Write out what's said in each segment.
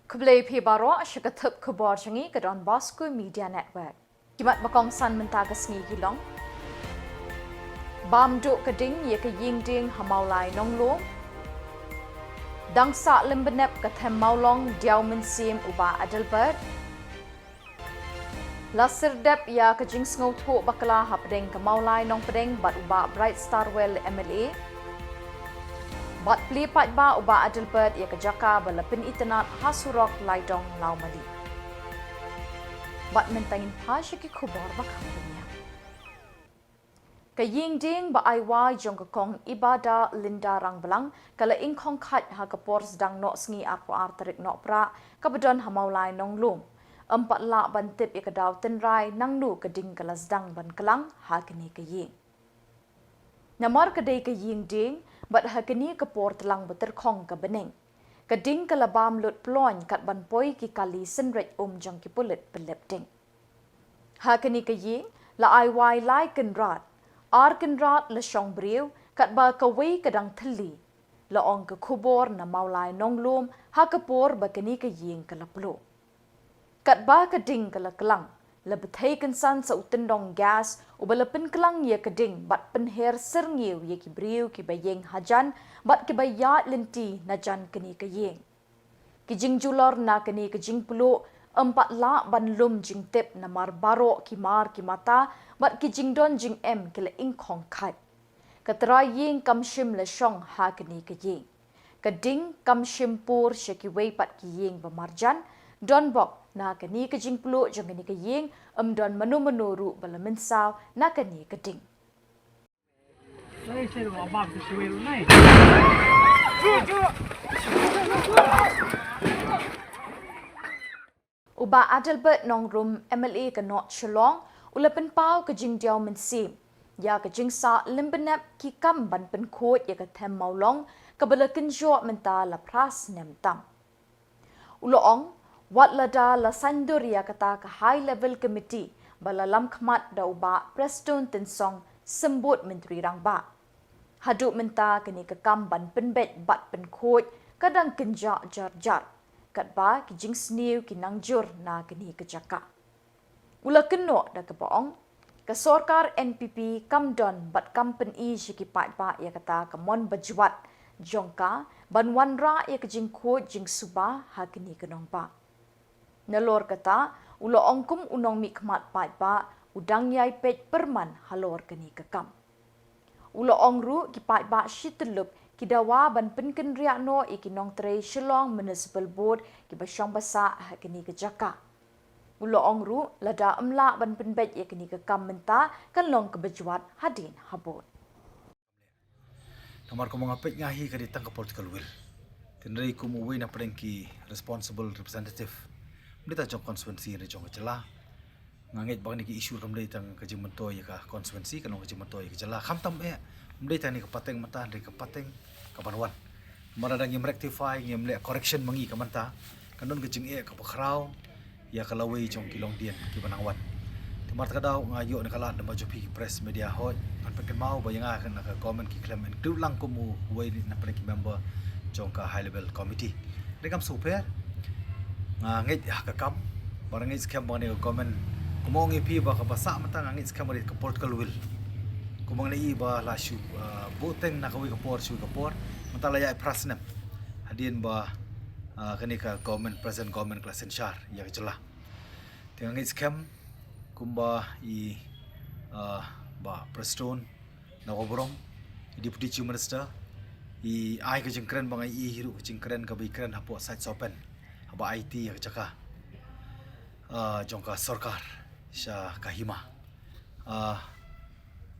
Kublai pi baro syakatup Khuborjylla ke donbosco media network. Kimat bakong san mentagas ngi Shillong. Bam duk keding ye ke ying ding hamaulai nonglo. Dang sa limbenep ke them maulong diau mensim uba adelbert. Lasir dep ya ke jing sngow thu bakla hapdeng ke maulai nong pedeng bat uba Bright Starwell MLA. Bat pli pat ba uba adelbert ya ke jaka balapin itenat hasurok laidong laumadi. Bat mentangin pa syaki Khubor bakhamnya. Kaying ding ba aiwa jong kong ibada linda rang belang kala ingkong khat ha kapor sedang nok sngi ar tarik Nohprah kabedon hamaulai nong lum. Empat lak bantip ya kedaw tenrai nang nu keding kala sedang ban kelang ha kini kaying. Namar kedai kaying ding bat ha kini kapor telang beterkong ke bening. Keding kala bam lut plon kat ban poi ki kali senret jong ki pulit belep ding. Ha kini kaying la aiwai lai kenrat. Ar kenrat le syong briu kat ba kawai kadang theli. La ong ke Khubor na maulai nong lum ha kapor ba kini kaying kala plo. Kat ba keding kala kelang. La betai kensan sa utendong gas ubalapin kelang ye keding bat penher serngiu ye ki briu ki bayeng hajan bat ki bayat lenti na jan kini kaying. Ki jing julor na kini ke jing pulo empat lak ban lum jing tip na mar baro ki mar ki mata bat ki jing don jing em kila ingkong khat. Katraying kam shim le shong ha kini kaying. Keding kam shim pur syaki wei pat ki ying bamarjan don bok na kani kejing peluk jong kani kaying don menu-menu ru bala mensaw na kani keding. Uba Adelbert nong rum MLA ke Not Shillong ulapen pau kejing diau mensim. Ya kejing sa limbenep ki kam ban penkot ya ke them maulong kabala kenjo menta la pras nem tam. Uloong wat lada la sanduria kata ke high level committee balalam khmat da uba Preston tensong sembut menteri rang ba. Haduk menta kini ke kamban penbet bat penkhot kadang kenja jar-jar. Kat ba kijing sniu kinang jur na kini kejaka. Ula kenok da kepoong ke sorkar NPP kamdon bat company syiki pat ba ya kata kemon berjuat jongka ban wanra ya kejing khot jing suba ha kini kenong ba. Nalor kata, ulo ongkum unong mikmat pat ba, udang yai pet perman halor keni kekam. Ulo ongru ki pat ba shitelup ki dawa ban penken riak no ikinong tray Shillong Municipal Board ki basyong basa ha keni kejaka. Ulo ongru lada emlak ban penbet ya keni kekam menta kan long kebejuat hadin habot. Kamar ko mga pet ngahi ka ditang ka political will. Tinray ko muwi na parengki responsible representative. Mdita jong konsuensi ni jong Jylla. Ngangit bang ni isu kam dai tang kajing mentoy ka konsuensi kanong kajing mentoy ka Jylla. Kham tam e mdita ni ka pateng mata ni ka pateng ka banwan. Marada ngim rectify ngim le correction mangi ka manta. Kanon kajing e ka bakraw ya kalaway jong kilong dien ki banangwan. Timar ka daw ngayo ni kala na majupi press media hot. An peken mau bayanga kan ka comment ki claim and do lang ko mu way na parengki member jong ka high level committee. Rekam super ngit hakakam barang ngit scam bang ni komen kumong ipi ba ka basa mata ngit scam ri ka political will kumong ni ba la shu boteng na kawi ka por shu ka por mata la ya prasnem hadin ba kani ka government present government class senshar ya Jylla teng ngit scam kumba I ba Preston na obrong deputy chief minister I ai ka jingkren bang I hiru jingkren ka bikren hapo site open ba IT yang jaka jongka sorkar sya kahima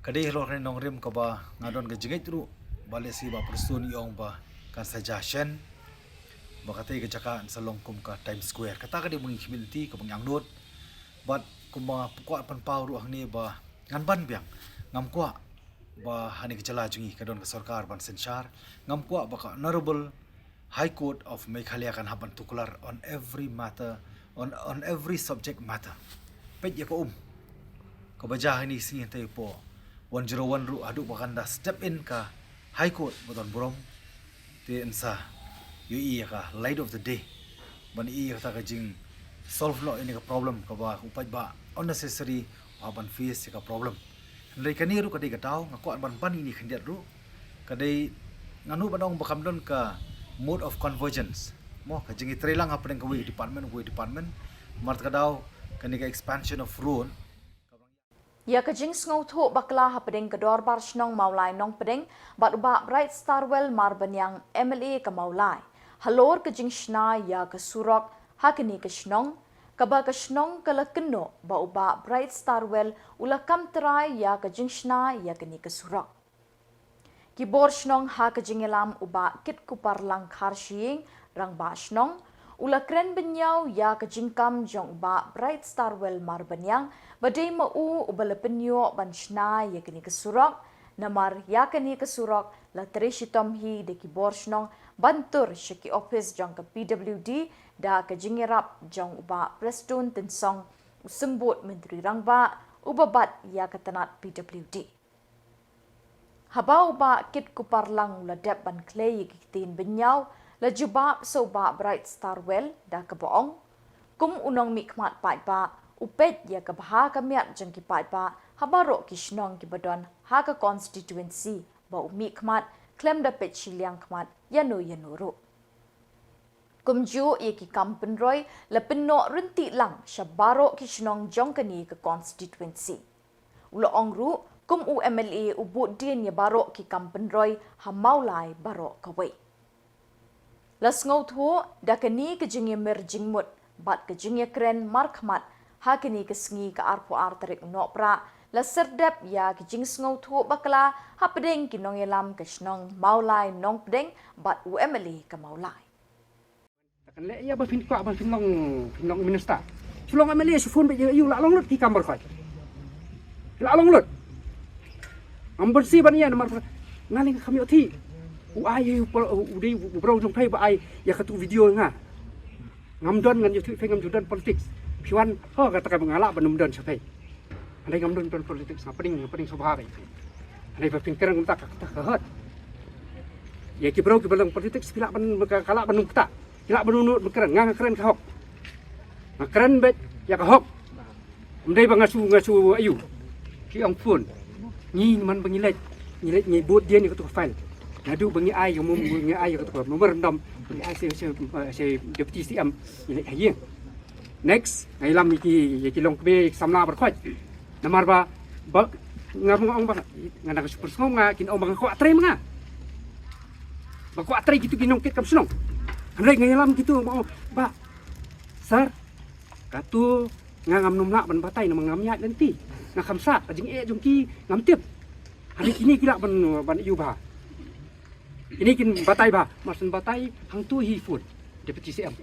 kadai lor kan nong rim ka ba ngadon ga jingit ru bale si ba Preston yong ba kan suggestion ba katai ga jaka salong kum ka Times Square kata ka di mungi community ka bang nod but kum ba kwa pan pau ru ni ba ngan ban biang ngam kwa ba hani ga Jylla jungi kadon ka sorkar ban senshar ngam kwa ba ka honorable High Court of Meghalaya kan haban tukular on every matter, on every subject matter. Pet ya ko kabajah ni sing tayo po 101 ru adu bakanda step in ka High Court boton borom ti ensa yu iya ka light of the day ban I kata ka jing solve lo ini ka problem ka ba upai ba unnecessary ban face ka problem ndai kani ru ka dei ka tau ngako ban pan ini khandiat ru ka dei nganu badong bakam don ka mode of convergence mo ka jing trelang apa dengan we department mart ka dau kani ka expansion of road ya ka jing ngau tho bakla ha pedeng ka dor bar shnong maulai nong pedeng bat ba bright starwell marbanyang MLA ka maulai halor ka jing shna ya ka surok ha kani ka shnong ka ba ka shnong ka la keno ba uba bright starwell ula kam trai ya ka jing shna ya kani ka surok Khubor shnong ha ka jing elam uba kit kupar lang khar shing rang ba shnong ula kren benyau ya ka jingkam jong ba bright starwell marbanyang badai mau ubala penyo ban shna ya kani ka surok namar ya kani ka surok la treshitom hi de Khubor shnong bantur shiki office jong ka PWD da ka jingerap jong uba preston tensong usembut menteri rangba ubabat ya ka tanat PWD habau ba kit kuparlang la dep ban clay kitin benyau la jubab so ba bright starwell da ka boong kum unong mikmat pai ba upet ya ka bha ka miat jang ki pai ba habaro kishnong ki badon ha ka constituency ba mikmat klem da pet Shillong kmat yano ro kumju ye ki kampen roy la penno renti lang shabaro kishnong jong kani ka constituency ulo ongru kum UMLA ubut din ya baro ki kampen roy hamaulai baro kawai las ngau thu da kani ke jingi mer jingmut bat ke jingi kren markmat ha kani ke sngi ka arpo artarik Nohprah la serdep ya ke jing ngau thu bakla ha pedeng ki nong elam ke snong maulai nong pedeng bat UMLA ka maulai kan le ya ba fin kwa ba fin long minister Shillong MLA si phone ba yu la long lut ki kambar khoi la long lut am bersih ban ya nomor ngaling kami oti ai udi bro jong thai ba ai ya khatu video nga ngam don ngan youtube ngam judan politics piwan ho kata ka ngala banum don sapai andai ngam don politics ngaparing sobha bai andai ba pinker ngam tak ka hot ya ki bro ki balang politics kila ban kala banum ta kila banunut bekerang ngang keren ka hok keren bet ya ka hok andai ba ngasu ayu ki ang phone ni man bangilaj ni bot dia ni ketua file ngadu bangi ai yang bangi ai yang ketua nomor rendam bangi ai se deputy CM ni hayeng next ngai lam ni ki long be samla berkhot namar ba ngam ong ba ngana ka super song nga kin ong bang ko atre mga ba ko atre gitu kinong kit kam sunong ngai ngai lam gitu mau ba sir katu ngam numna ban batai na ngam nya nanti na khamsa jing jong ki ngam tip hari kini kila ban yu ba ini kin batai ba masan batai hang tu hi phun deputy CM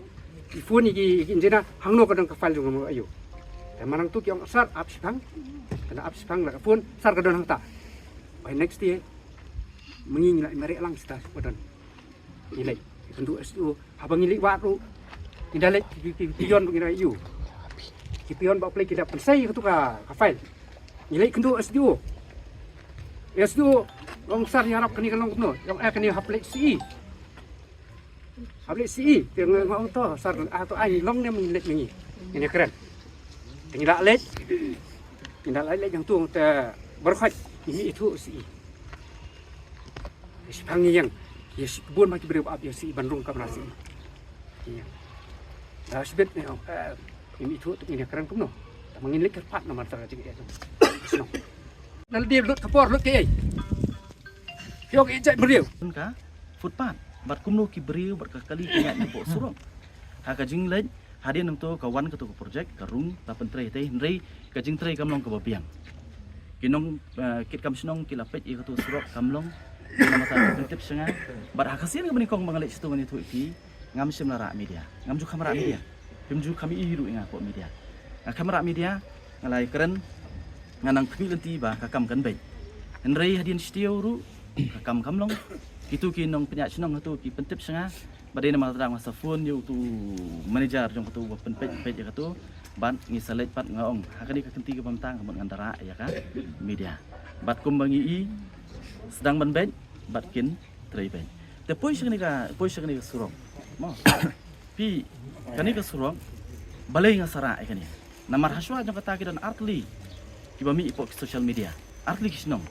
hi phun ni jena hang no kadang ka file jong ayu ta manang tu ki ong sar ap sipang kana ap sipang la phun sar kadang hang ta by next year mengi la merek lang sta padan ilai tentu SU habang ilai wa ru indalek ki yon ngira yu ki pion ba play kita pensai tu ka file nilai kendo SDO long sar yang harap kini kalau no yang kini haplek CE dengan ngau to sar atau ai long ni mengilet mengi ini keren tindak let yang tu te berkhot ini itu CE sepangi yang ya kebun maki beri ab ya CE Bandung kamrasi iya dah sebet ni ini itu ini keren kumno mengilet kerpat nomor terjadi itu nal dia lut Khubor lut ke ai yok ejak beriu ka footpath bat kumno ki beriu bat kali kaya ni bo surong ha ka jing lej hadian nam to kawan ka to project karung ta pentrei te hnrei ka jing trei kamlong ka babiang kinong kit kam snong kilapet i ka to surok kamlong nama ta tip senga bat ha kasian ka benikong mangalek situ ngani tu iki ngam sim lara media ngam ju kamera media pimju kami iru inga ko media kamera media ngalai keren nganang pemilenti ba kakam kan baik hnrei hadian studio ru kakam kamlong itu kinong penyak senong tu ki pentip senga badai nama terang masa phone yu tu manager jong tu penpet ya tu ban ngisalet pat ngaong hakani ka kenti ka pamtang ka ngantara ya ka media bat kumbangi i sedang ban bat kin trei ben te pois ni ka surong mo pi kani ke surong balai ngasara kani namar haswa jong kata kidan artli kibami ipok social media artli kisnong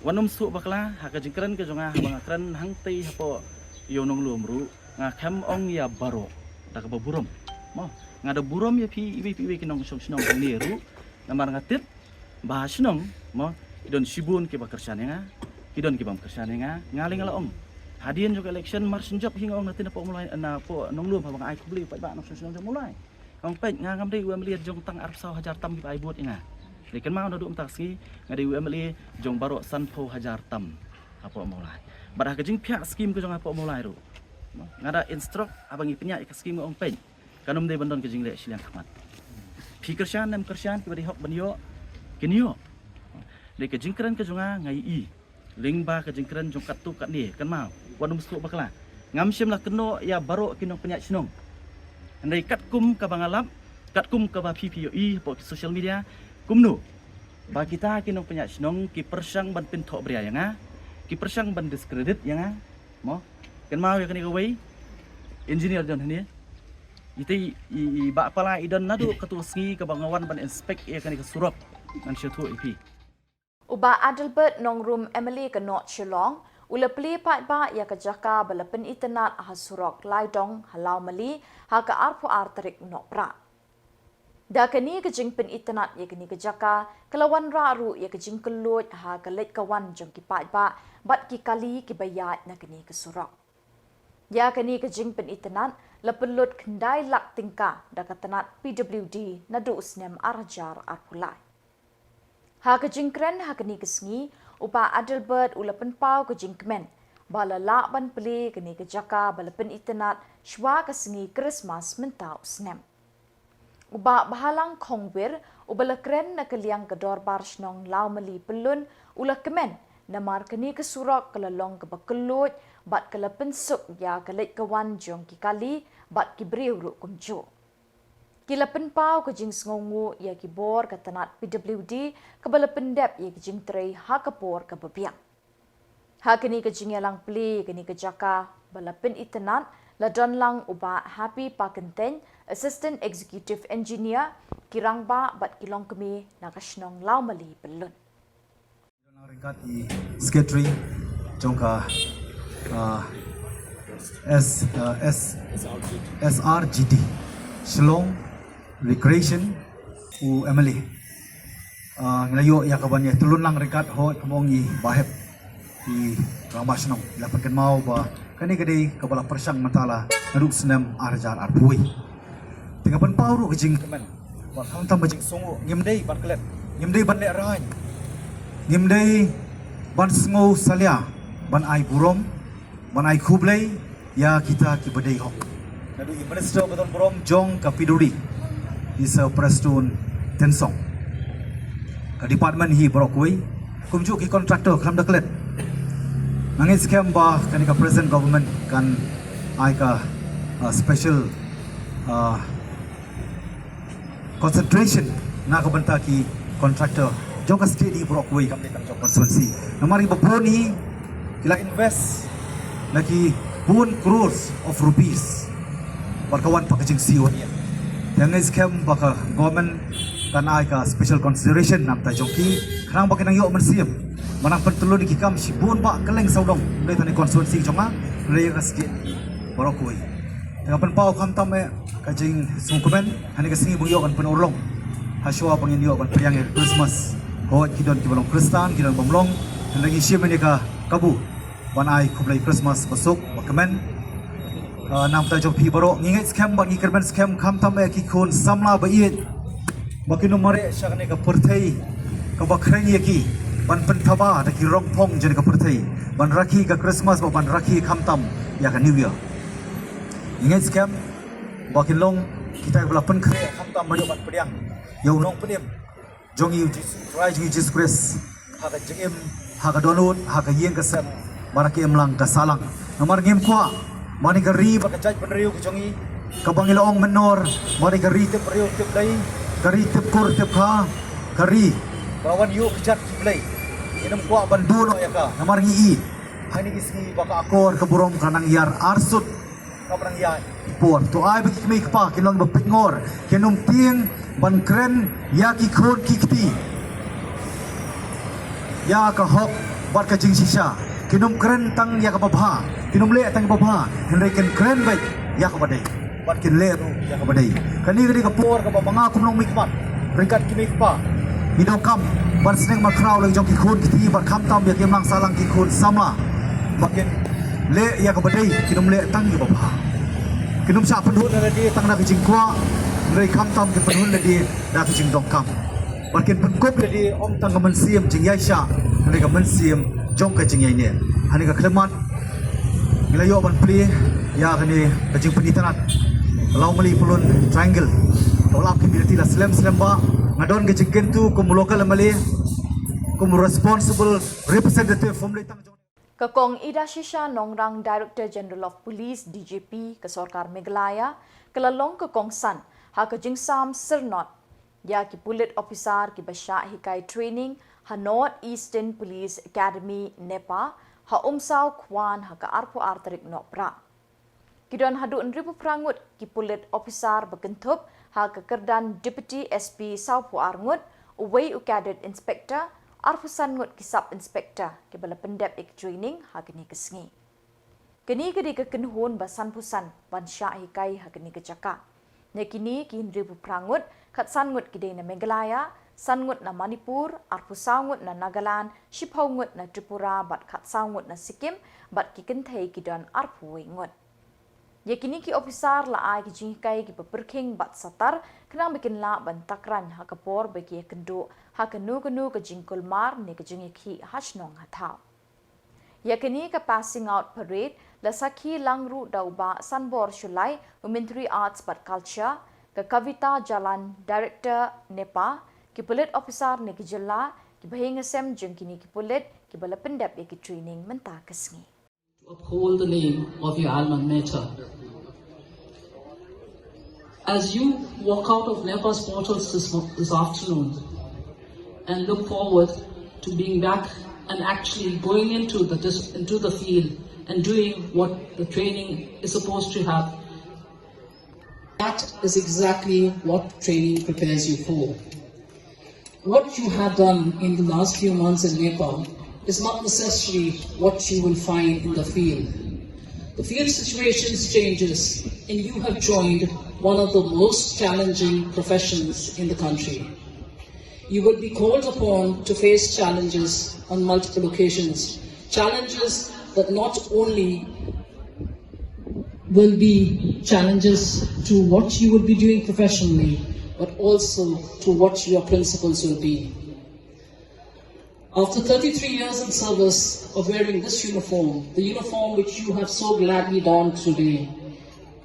wanum su bakla haka jingkran ke jonga bangakran hangtei hapo yonong lumru ngakam ong ya baro dak burom mo ngada burom ya pi ibi kinong snong niru namar ngatit bahasnong mo idon sibun ke bakersan nga idon ke bam kersan nga ngaling ala ong hadian juga election march job hingga ong natin po mulai na po nonglum habang ay kubli pa ba nong snong mulai ong pet ngam dei UML jong tang arsaw hajar tam bi ai buat nga lekan mau nadu taksi ngadi UML jong baro sanpo hajar tam apo mulai barah kejing pihak skim ke jong apo mulai ru ngada instruct abang ipnya ik skim ong pet kanum dei bandon kejing le Shillong khmat pi kersan nam kersan ki bari hok banyo kinyo le kejing kran ke jonga ngai i lingba kejing kran jong katu kat ni kan mau wanum su bakla ngam sim lah keno ya baro kinong penyak sinong andai kat kum ka bangalap kat kum ka ba PPOE po social media kumno ba kita kinong penyak sinong ki persang ban pinthok bria yang ki persang ban discredit yang mo kan mau ya kani kawai engineer jon ni iti i ba pala idon nadu katu sgi ka bangawan ban inspect ya kani ka surop nan syatu ipi Uba Adelbert nongrum Emily ke North Shillong, ula peli pat ba ya ke jaka balapen internet hasurok laidong halau mali ha ke arpu arterik Nohprah. Da kini ke jingpen internet ya kini ke jaka kelawan raru ya ke jing kelut ha ke let kawan jong ki pat ba bat ki kali ki bayat na kini ke surok. Ya kini ke jingpen internet lepelut kendai lak tingka da ketenat PWD nadu usnem arjar arpulai. Ha ke jingkren ha kini kesngi upa Adelbert ulapen pau ke jingkmen bala lak ban peli kini ke jaka balapen internet shwa kesngi Christmas mentau snem. Uba bahalang khongwir ubala kren na keliang ke dorbar snong lau meli pelun ula kemen namar kini ke surak kelalong ke bakelut bat kelapen suk ya kelet kawan jong ki kali bat ki briu ru kumjo. Kila penpau ke jing sengongu ya Khubor ke tenat PWD ke bala pendep ya ke jing trei ha Khubor ke bebiang. Ha kini ke jing yalang peli kini ke jaka bala pen itenat la don lang uba Happy Pakenten Assistant Executive Engineer kirang ba bat kilong kemi nakasnong lau mali belun. Ringkat di secretary jongka SRGD Shillong Recreation u Emily ngelayo ya kabannya tulun lang rekat ho kemongi bahep di ramasnong lapakan mau ba kani kadai kabala persang mentala ngaduk senam arjar arpui tengah pan pauru kejing kemen ba kam tam bajing songo ngimdei ban kelet ngimdei ban le rai ngimdei ban sengo salia ban ai burom ban ai khublei ya kita ki badai ho nadu minister beton burom jong kapiduri isa prestun tensong ka department hi brokui kumju ki contractor kham daklet nangin scam ba kani ka present government kan ai ka special concentration na ka banta ki contractor jong ka state hi brokui kam tang jong constituency namari bapron hi kila invest lagi 1 crores of rupees barkawan packaging CEO yang scam baka government kan ai ka special consideration nam ta jongki khrang baka nang yo mersiam manang pentulun di kikam sibun ba keleng saudong dai tani constituency jonga rei ka skit borokoi tengah penpau kham tam me ka jing sungkumen hani ka singi buyo kan penurlong haswa pangin yo kan priang Christmas ko kidon ki bolong kristan kidon bomlong lagi simen ka kabu ban ai kublai Christmas besok bakamen nam ta jong pi baro ngingai scam ba ngi kerban scam kham tam e ki khon samla ba ye bakino mare shakne ka perthai ka bakreng ye ki ban penthaba da ki rong phong jene ka perthai ban rakhi ka Christmas ba ban rakhi kham tam ya ka new year ngingai scam bakin long kita bala pen kre kham tam ma ban pediang yo nong pedim jong yu try ji disgrace ha ka jem ha ka download ha ka yen ka sem baraki emlang ka salang nomor ngem kwa mani gari baka jaj penriu kejongi kabangilong menor mani gari tep riu tep dai gari tep kur tep kha gari bawan yu kejat kiblai inam kwa bandu no ya ka namar ngi hani iski baka akor keburom kanang yar arsut kabrang ya ipor to ai bi mi pa kinong ba pitngor kinum tieng ban kren ya ki khon ki kti ya ka hok bat ka jing sisa kinum kren tang ya ka babha kinum le tang babha henry ken kren bai ya ka badai bat kin le ya ka badai kani ka por ka banga kumlong mi pat ringkat ki mi pa Minong kam ban seneng ma kraw leng jong ki khun ki ti ban kham tam ya kem lang salang ki khun samla bakin le ya ka badai kinum le tang ki babha kinum sa penhun le di tang na ki jingkwa le kham tam ki penhun le di da ki jing dong kam bakin pengkop le di om tang ka men siam jing yai sha ne ka men siam jong ka jing yai ne hani ka klemat ilayo ban pli ya ka ni ka jing penitanat law mali pulun triangle tolak community la slam ba ngadon ke jingken tu kum local mali kum responsible representative from letang Kakong Ida Shisha Nongrang Director General of Police DGP ke Sorkar Meghalaya kelalong kakong san ha ke jingsam sernot ya ki pulit officer ki basha hikai training ha North Eastern Police Academy NEHU ha umsau kwan ha ka arpo arterik Nohprah kidon hadu ribu prangut ki pulit officer bekentup ha kekerdan Deputy SP Saupu Arngut, Uwei Cadet Inspector, Arfusan ngut ki Sub Inspector, ki bala pendep ik training ha kini kesengi. Kini kedi ke kenhun basan pusan, ban syak hikai ha kini kecaka. Ne kini ki ribu prangut, kat sangut ki na Meghalaya, sangut na Manipur, Arfusangut na Nagaland, Shipaungut na Tripura, bat kat sangut na Sikkim, bat ki kenthei ki don Arpuwe ngut. Yakini ki officer la ai ki jingkai ki peperking bat satar kenang bikin la ban takran ha kapor bagi kendo ha kenu ke jingkul mar ne ke jingi ki hashnong hatau. Yakini ka passing out parade la sakhi langru dauba sanbor shulai Ministry Arts but Culture ke Kavita Jalan Director NEHU ki police officer ne ki Jylla ki bahingasem jengkini ki police ki bala pendap ki training menta kesngi. Uphold the name of your alma mater. As you walk out of NEHU's portals this afternoon and look forward to being back and actually going into the field and doing what the training is supposed to have, that is exactly what training prepares you for. What you have done in the last few months in NEHU is not necessarily what you will find in the field. The field situations changes and you have joined one of the most challenging professions in the country. You will be called upon to face challenges on multiple occasions. Challenges that not only will be challenges to what you will be doing professionally, but also to what your principles will be. After 33 years in service of wearing this uniform, the uniform which you have so gladly donned today,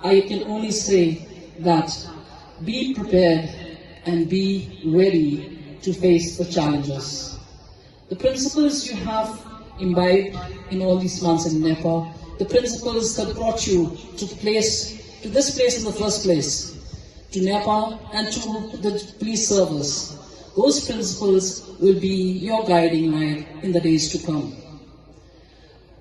I can only say that be prepared and be ready to face the challenges. The principles you have imbibed in all these months in NEHU, the principles that brought you to this place in the first place, to NEHU and to the police service, those principles will be your guiding light in the days to come.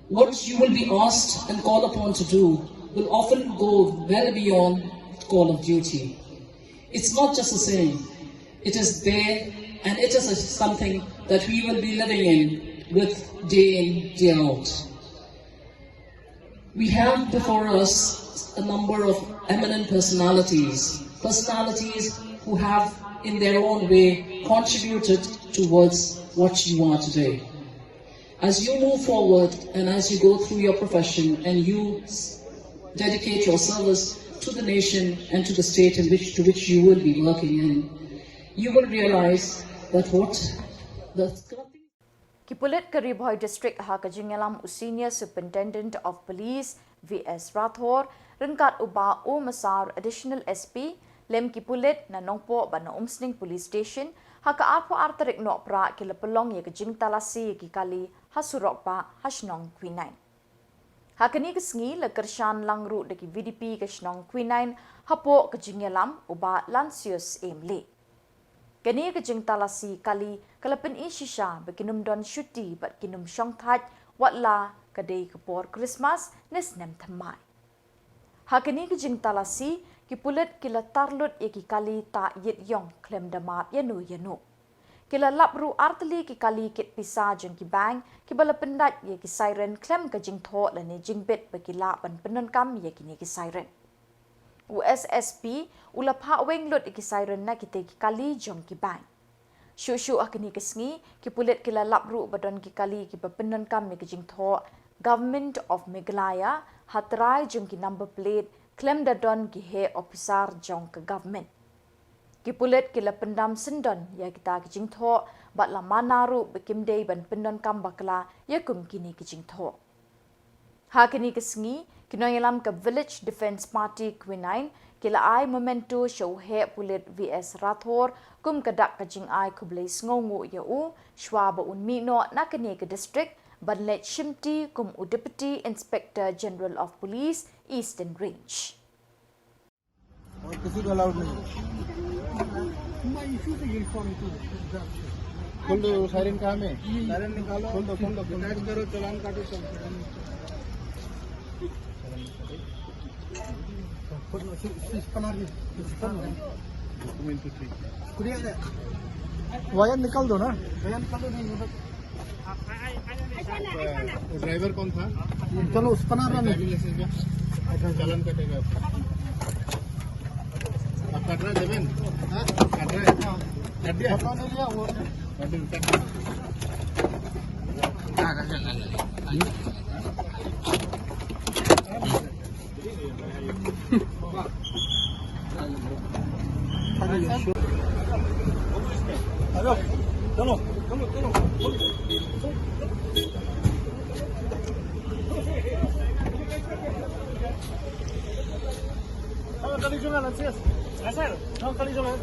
What you will be asked and called upon to do will often go well beyond the call of duty. It's not just a saying, it is there and it is something that we will be living in with day in, day out. We have before us a number of eminent personalities who have in their own way contributed towards what you are today. As you move forward and as you go through your profession and you dedicate your service to the nation and to the state to which you will be working in, you will realize that Kipulit Karibhoy District ha Kajingalam Senior Superintendent of Police VS Rathor ringkat uba Masar Additional SP lem kipulit na Nohprah ba na Umsning Police Station ha ka arpo arterik Nohprah kilapelong ye kajing talasi ki kali hasurok pa hasnong Queen9. Ha kani kesengi le kershan langru deki VDP kasnong Queen9 hapo kajingalam uba Lancius Emli. Kani kajing talasi kali kalapen ishisha bekinum don syuti bat kinum syongthat watla kadai Khubor Christmas nesnem thamai. Hakini ke jing talasi ki pulet kila tarlut ye ki kali ta yit yong klem damap yanu yanu. Kila lapru arteli ki kali kit pisa jeng ki bang ki bala pendat ye ki siren klem ke jing tho la ne jing bet bakila ban penon kam ye ki ni ki siren. USSP ula pha weng lut ki siren na ki te ki kali jong ki bang. Shu akini kesngi ki pulet kila lapru badon ki kali ki bapenon kam ye ki jing tho Government of Meghalaya hatrai jong ki number plate klem da don ki he officer jong ke government. Ki pulet kila pendam sendon ya kita ki jing tho bat la manaru bekim dei ban pendon kam bakla ya kum kini ki jing tho. Ha kini kesngi kinoyalam ke Village Defence Party Quinine kila ai memento show he pulet VS Rathor kum kadak ka jing ai kublai sngongu ya u shwa ba unmi no na kini ke district ban let shimti kum u Deputy Inspector General of Police Eastern Range. और किसी को अलाउड नहीं खोल दो साइरन कहाँ में साइरन निकालो खोल दो काट करो चलान काटो वायर निकाल दो ना वायर निकाल दो नहीं ड्राइवर कौन था चलो उस पर चालान कटेगा आप काट रहे देवेन काट रहे काट दिया पता नहीं लिया वो हेलो चलो kali jalan Sias. Asal, kali jalan.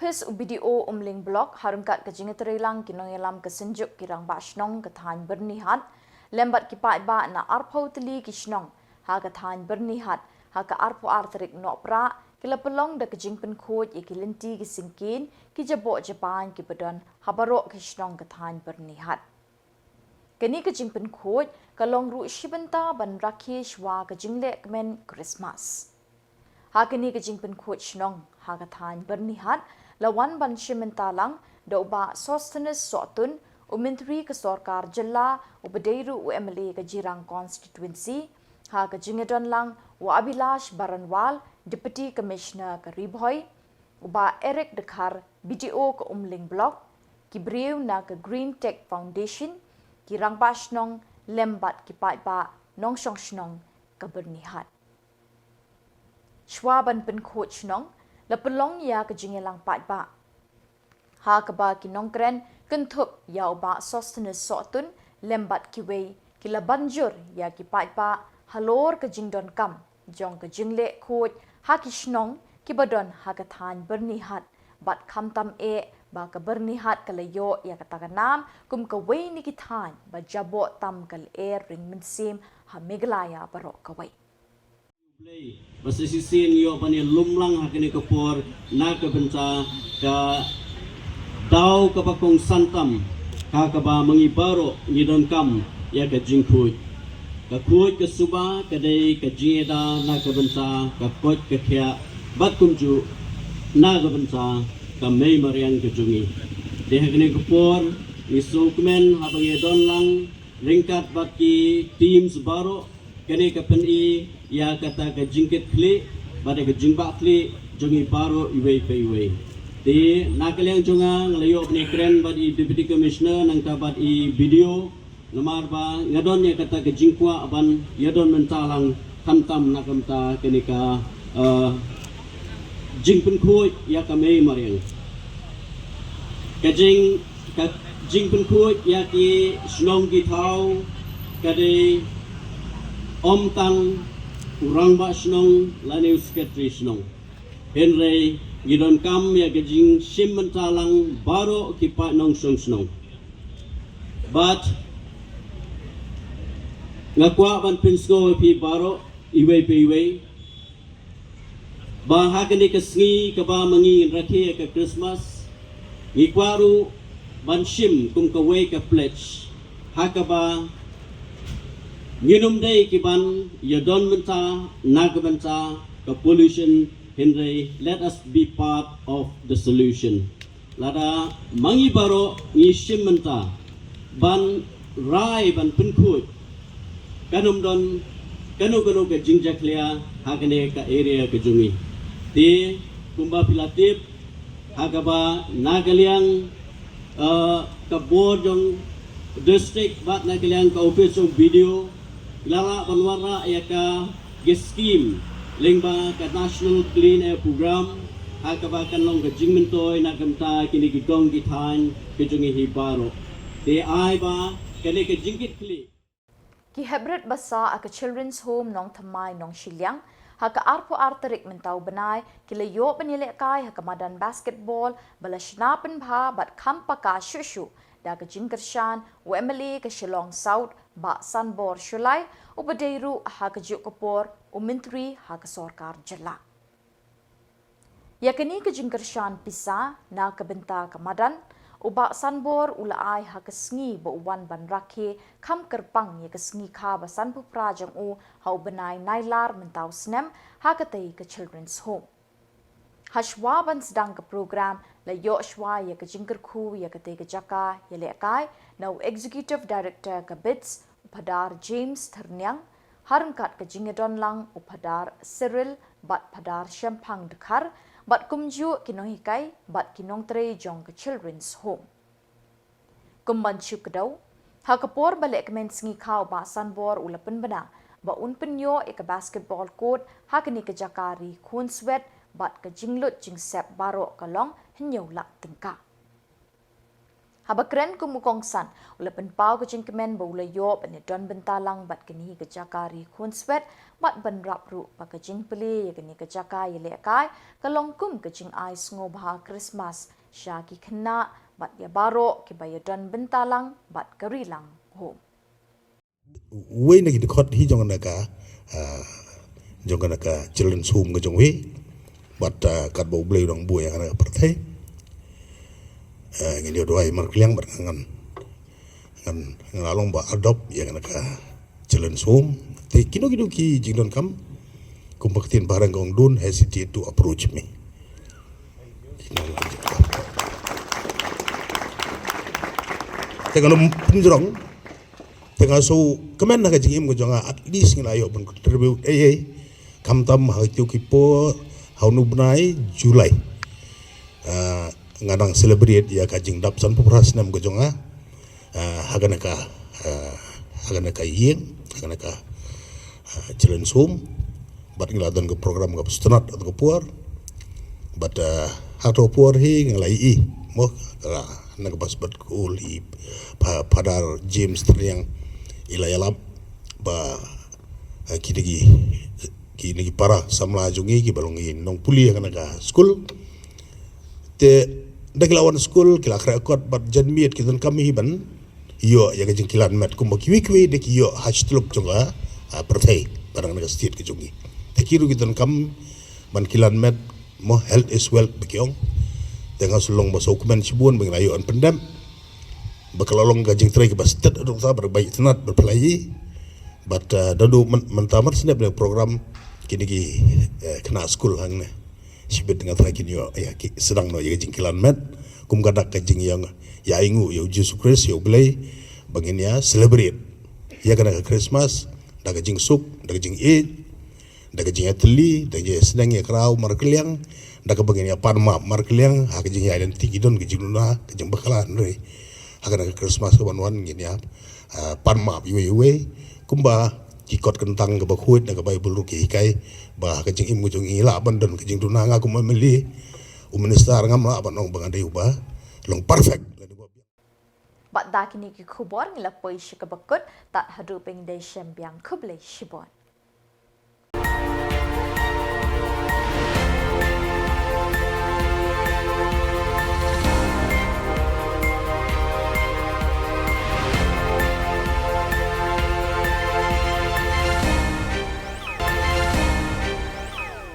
Office UBDO Umling Block harungkat ke jingeterilang kinoyalam ke senjuk kirang bashnong ke than bernihat lembat kipai ba na arpau teli kishnong ha ke than bernihat ha ke arpo arterik Nohprah kila pelong da ke jingpen khoj ye kilenti ke singkin ki jabok Japan ki pedon habarok kishnong ke than bernihat kini ke jingpen khoj kalong ru shibenta ban rakhi shwa ke jingle kemen Christmas ha kini ke jingpen khoj shnong ha ke than bernihat lawan ban shimentalang doba sostenes sotun umintri ke sorkar Jylla ubedeiru UMLA ke jirang constituency ha ke jingedon lang wa Abilash Baranwal deputy commissioner ke Ribhoy uba Eric Dekhar BDO ke Umling Block kibriu na ke Green Tech Foundation kirang bashnong lembat kipai ba nong shong shnong ke bernihat shwaban pen coach nong la pelong ya ke jingelang pat ba ha ke ba ki nongkren kentup ya ba sostenes sotun lembat kiwei kila banjur ya ki pat ba halor ke jingdon kam jong ke jingle khoj ha ki shnong ki badon ha ke than bernihat bat khamtam e ba ke bernihat kalayo ya kataganam kum ke wei ni ki than ba jabo tam kal air ring mensim ha Meghalaya barok ke wei Basisisin yo pani lumlang hakini Khubor na ke benca ka dau ka bakong santam ka ba mangibaro ngidon kam ya ka jingkhuj ka khuj ke suba ka dei ka jingeda na ke benca ka koj ke khia bat kumju na ke benca ka mei marian ke jungi dia kini Khubor isukumen habang don lang ringkat baki tim sebaru kini kapeni ya kata ke jingkit kli pada ke jingba kli jongi baru iwe pe iwe di nakaliang jonga ngelayo ni keren badi deputy commissioner nang kabat i video nomor ba ngadon ya kata ke jingkwa aban yadon mentalang kamtam nakamta kini ka jingpun kuy ya kami mariang kajing jingpun kuy ya ki Shillong ki thau kade om tang urang ba Shillong lani secretary Shillong Henry gidon kam ya kajing sim mentalang baru ki pa nong Shillong but ngakwa ban pinsko pi baru iwe pe iwe bahag ni kasngi kaba mangi rakhi ka Christmas ikwaru banshim kum ka way ka pledge hakaba nginum day kiban yadon menta nagbanta ka pollution henry let us be part of the solution lada mangi baro ni shim menta ban rai ban pinkut kanum don kanu ka jingjaklia hakane ka area ka jungi di kumba pilatip hagaba nagaliang Khuborjylla district bat nagaliang ka official video lala banwara ya ka scheme lingba ka national clean air program hagaba kanlong ka jingmentoy nagamta kini gigong gitan kejungi hibaro di ai ba kani ka jingkit kli ki hebret basa aka children's home nong thamai nong Shillong haka arpo arterik mentau benai kila yo penilek kai haka madan basketball bala shnapen bha bat khampaka shushu da ka jingkershan Emily ke Shillong South ba sanbor shulai ubadeiru haka juk Khubor umintri haka sorkar Jylla yakini ke jingkershan pisa na ka benta ka madan uba sanbor ulai ha kesngi bo wan ban rakhe kham kerpang ye kesngi kha ba sanpu prajang u ha benai nailar mentau snem ha katei ke children's home hashwa ban sedang ke program la yo shwa ye ke jingker khu ye katei ke jaka ye le kai no executive director ke bits upadar James Thernyang harangkat ke jingedon lang upadar Cyril bat padar Shempang dekhar bat kumju kinong hikai bat kinong tre jong ke children's home kumban chu kedau ha Khubor balik kemen sngi khau ba sanbor ulapen bana ba un penyo ek basketball court ha kini ke jakari khun swet bat ke jinglut jingsep baro kalong hinyo lak tengka haba kren kumukong san ulapen pau ke jingkemen ba ulayo bane don bentalang bat kini ke jakari khun swet bat ban rap ru pa ke jingpli kini ke jaka yele kai kalong kum ke jing ai sngo ba Christmas sha ki khna bat ya baro ki ba ya don bentalang bat karilang home we na ki khot hi jong na ka children's home ga jong we bat kat bo blei dong bu ya na perthai ngin yo doi mar kliang bat ngan along ba adopt ya na ka children's home te kino ki jingdon kam kumbaktin barang gong don't hesitate to approach me Tengah punjrong, tengah so kemen nak jingim ko jonga at least ngelayo pun contribute kamtam hau kipo hau nubnai Julai ngadang celebrate ya kajing dap san popras nam ko jonga haganaka yeng haganaka children's home bat ngeladan ko program ko stunat atau ko puar bat hato puar hi ngelai mo nagabas bat ko li padar James Thernyang ilayalap ba kinigi para Samla jungi ki balongi nong puli yang naga school te daglawan school kila krakot bat janmiet kitan kami ban yo ya gajing kilan mat kumba kiwi de yo hastluk jonga perthai barang naga state ki jungi te kiru kitan kam ban kilan mat mo health is wealth bekyong tengah sulong ba dokumen sibun bengayo an pendam bakalolong gajing tray ke bastet adong ta berbaik tenat berpelai but dadu mentamar snap dengan program kini kena school hang ne sibet dengan tray kini yo ya sedang no ya gajing kilan met kum gadak ka jing yang ya ingu ya Jesus Christ ya glei bangin ya celebrate ya kana ka Christmas da ka jing suk da ka jing Eid da ka jing atli da je sedang ya krau mar keliang da ka bangin ya panma mar keliang ha ka jing ya dan tigi don ka jing na ka jing bakalan re ha kana ka Christmas wan gin ya panma yue kumba kikot kentang ke bakuit na ka Bible ruki kai ba ka jing imu jung ila bandan ka jing dunanga kum meli minister ngam la ban ong bangade uba long perfect Bat da kini ki Khubor ngila poi shikabakut tat hadu peng de shem biang kuble shibon.